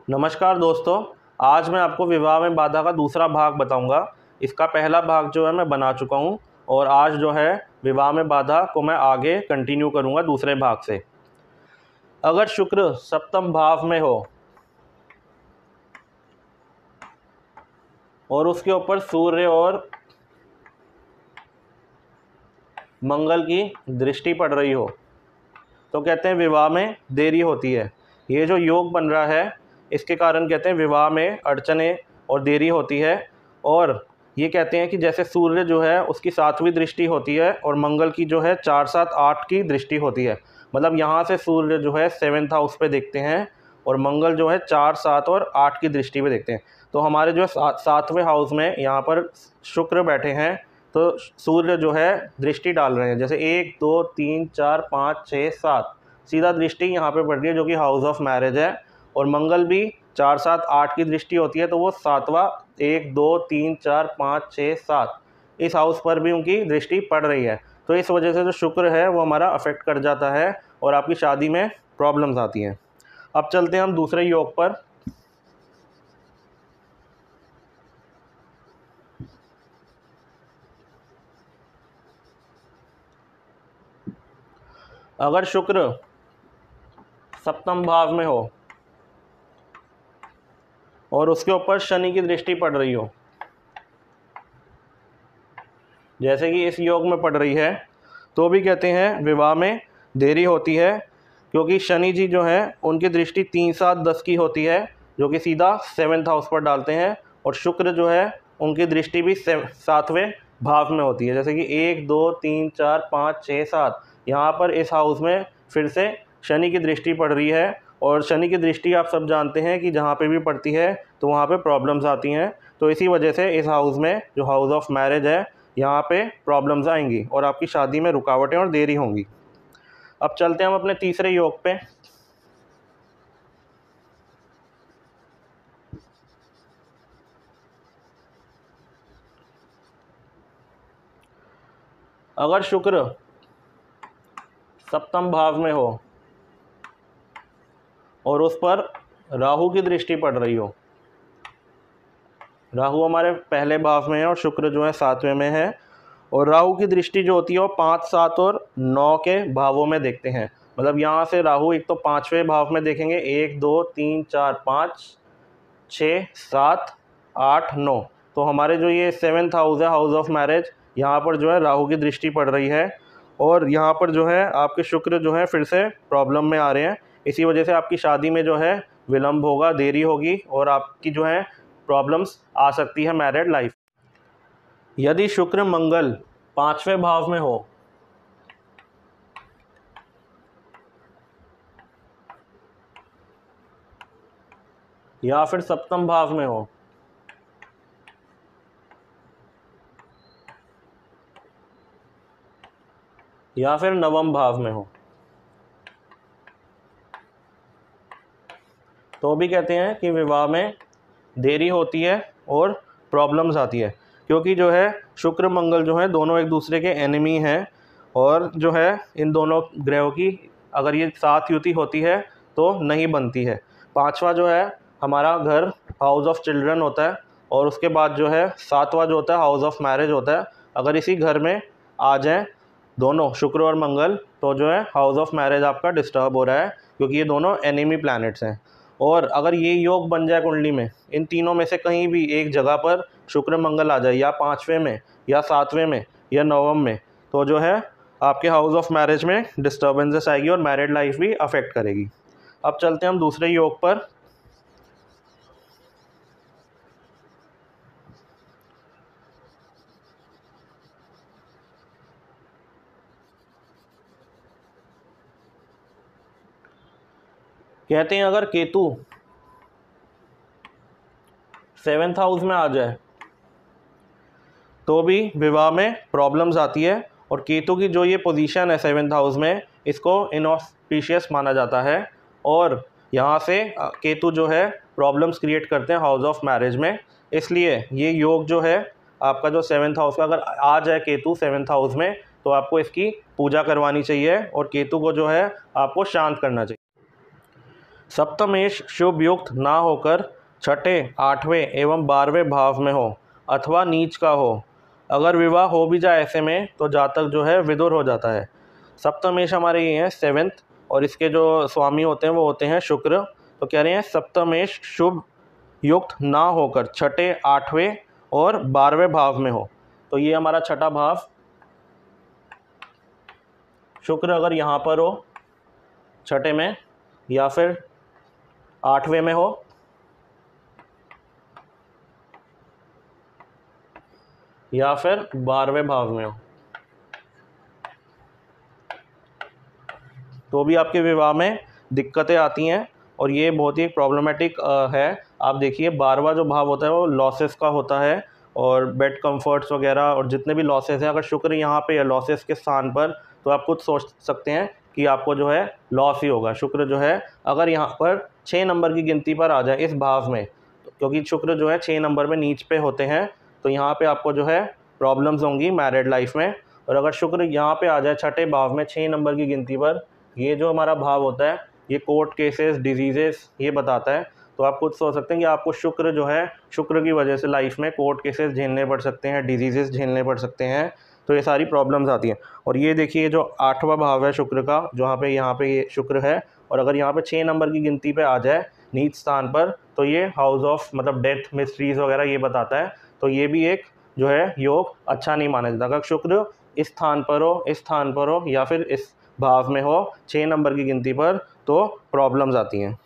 नमस्कार दोस्तों, आज मैं आपको विवाह में बाधा का दूसरा भाग बताऊंगा। इसका पहला भाग जो है मैं बना चुका हूं और आज जो है विवाह में बाधा को मैं आगे कंटिन्यू करूंगा दूसरे भाग से। अगर शुक्र सप्तम भाव में हो और उसके ऊपर सूर्य और मंगल की दृष्टि पड़ रही हो तो कहते हैं विवाह में देरी होती है। ये जो योग बन रहा है इसके कारण कहते हैं विवाह में अड़चने और देरी होती है। और ये कहते हैं कि जैसे सूर्य जो है उसकी 7वीं दृष्टि होती है और मंगल की जो है 4, 7, 8 की दृष्टि होती है। मतलब यहाँ से सूर्य जो है 7th हाउस पे देखते हैं और मंगल जो है 4, 7 और 8 की दृष्टि पे देखते हैं। तो हमारे जो 7वें हाउस में यहाँ पर शुक्र बैठे हैं तो सूर्य जो है दृष्टि डाल रहे हैं, जैसे 1, 2, 3, 4, 5, 6, 7 सीधा दृष्टि यहाँ पे पड़ रही है जो कि हाउस ऑफ मैरिज है। और मंगल भी 4, 7, 8 की दृष्टि होती है तो वो 7वां 1, 2, 3, 4, 5, 6, 7 इस हाउस पर भी उनकी दृष्टि पड़ रही है। तो इस वजह से जो शुक्र है वो हमारा अफेक्ट कर जाता है और आपकी शादी में प्रॉब्लम्स आती हैं। अब चलते हैं हम दूसरे योग पर। अगर शुक्र सप्तम भाव में हो और उसके ऊपर शनि की दृष्टि पड़ रही हो, जैसे कि इस योग में पड़ रही है, तो भी कहते हैं विवाह में देरी होती है क्योंकि शनि जी जो हैं उनकी दृष्टि 3, 7, 10 की होती है जो कि सीधा 7th हाउस पर डालते हैं। और शुक्र जो है उनकी दृष्टि भी 7वें भाव में होती है, जैसे कि 1, 2, 3, 4, 5, 6, 7 यहाँ पर इस हाउस में फिर से शनि की दृष्टि पड़ रही है। और शनि की दृष्टि आप सब जानते हैं कि जहाँ पे भी पड़ती है तो वहाँ पे प्रॉब्लम्स आती हैं। तो इसी वजह से इस हाउस में जो हाउस ऑफ मैरिज है यहाँ पे प्रॉब्लम्स आएंगी और आपकी शादी में रुकावटें और देरी होंगी। अब चलते हैं हम अपने तीसरे योग पे। अगर शुक्र सप्तम भाव में हो और उस पर राहु की दृष्टि पड़ रही हो, राहु हमारे पहले भाव में है और शुक्र जो है 7वें में है। और राहु की दृष्टि जो होती है वो 5, 7 और 9 के भावों में देखते हैं। मतलब यहाँ से राहु एक तो 5वें भाव में देखेंगे, 1, 2, 3, 4, 5, 6, 7, 8, 9। तो हमारे जो ये 7th हाउस है हाउस ऑफ मैरिज, यहाँ पर जो है राहु की दृष्टि पड़ रही है। और यहाँ पर जो है आपके शुक्र जो है फिर से प्रॉब्लम में आ रहे हैं। इसी वजह से आपकी शादी में जो है विलम्ब होगा, देरी होगी और आपकी जो है प्रॉब्लम्स आ सकती है मैरिड लाइफ। यदि शुक्र मंगल 5वें भाव में हो या फिर सप्तम भाव में हो या फिर नवम भाव में हो तो भी कहते हैं कि विवाह में देरी होती है और प्रॉब्लम्स आती है। क्योंकि जो है शुक्र मंगल जो है दोनों एक दूसरे के एनिमी हैं और जो है इन दोनों ग्रहों की अगर ये साथ युति होती है तो नहीं बनती है। 5वां जो है हमारा घर हाउस ऑफ चिल्ड्रन होता है और उसके बाद जो है 7वां जो होता है हाउस ऑफ मैरिज होता है। अगर इसी घर में आ जाएं दोनों शुक्र और मंगल तो जो है हाउस ऑफ मैरिज आपका डिस्टर्ब हो रहा है क्योंकि ये दोनों एनिमी प्लैनेट्स हैं। और अगर ये योग बन जाए कुंडली में, इन तीनों में से कहीं भी एक जगह पर शुक्र मंगल आ जाए, या 5वें में या 7वें में या 9वें में, तो जो है आपके हाउस ऑफ मैरिज में डिस्टर्बेंसेस आएगी और मैरिड लाइफ भी अफेक्ट करेगी। अब चलते हैं हम दूसरे योग पर। कहते हैं अगर केतु 7th हाउस में आ जाए तो भी विवाह में प्रॉब्लम्स आती है। और केतु की जो ये पोजीशन है 7th हाउस में, इसको इनऑस्पिशियस माना जाता है और यहाँ से केतु जो है प्रॉब्लम्स क्रिएट करते हैं हाउस ऑफ मैरिज में। इसलिए ये योग जो है आपका जो 7th हाउस का अगर आ जाए केतु 7th हाउस में तो आपको इसकी पूजा करवानी चाहिए और केतु को जो है आपको शांत करना चाहिए। सप्तमेश शुभ युक्त ना होकर छठे, आठवें एवं 12वें भाव में हो अथवा नीच का हो। अगर विवाह हो भी जाए ऐसे में तो जातक जो है विदुर हो जाता है। सप्तमेश हमारे ये हैं 7th, और इसके जो स्वामी होते हैं वो होते हैं शुक्र। तो कह रहे हैं सप्तमेश शुभ युक्त ना होकर छठे, 8वें और 12वें भाव में हो। तो ये हमारा छठा भाव शुक्र अगर यहाँ पर हो छठे में, या फिर 8वें में हो, या फिर 12वें भाव में हो, तो भी आपके विवाह में दिक्कतें आती हैं। और ये बहुत ही प्रॉब्लमेटिक है। आप देखिए 12वां जो भाव होता है वो लॉसेस का होता है, और बेड कंफर्ट्स वगैरह और जितने भी लॉसेस हैं, अगर शुक्र यहाँ पे है लॉसेस के स्थान पर, तो आप खुद सोच सकते हैं कि आपको जो है लॉस ही होगा। शुक्र जो है अगर यहाँ पर 6 नंबर की गिनती पर आ जाए इस भाव में, क्योंकि शुक्र जो है 6 नंबर में नीच पे होते हैं, तो यहाँ पे आपको जो है प्रॉब्लम्स होंगी मैरिड लाइफ में। और अगर शुक्र यहाँ पे आ जाए छठे भाव में 6 नंबर की गिनती पर, ये जो हमारा भाव होता है ये कोर्ट केसेस, डिजीज़ेस ये बताता है। तो आप खुद सोच सकते हैं कि आपको शुक्र जो है, शुक्र की वजह से लाइफ में कोर्ट केसेस झेलने पड़ सकते हैं, डिजीज़ेस झेलने पड़ सकते हैं। तो ये सारी प्रॉब्लम्स आती हैं। और ये देखिए जो 8वां भाव है शुक्र का, यहाँ पे ये शुक्र है, और अगर यहाँ पे 6 नंबर की गिनती पे आ जाए नीच स्थान पर, तो ये हाउस ऑफ मतलब डेथ, मिस्ट्रीज वगैरह ये बताता है। तो ये भी एक जो है योग अच्छा नहीं माना जाता। अगर शुक्र इस स्थान पर हो, इस स्थान पर हो, या फिर इस भाव में हो 6 नंबर की गिनती पर, तो प्रॉब्लम्स आती हैं।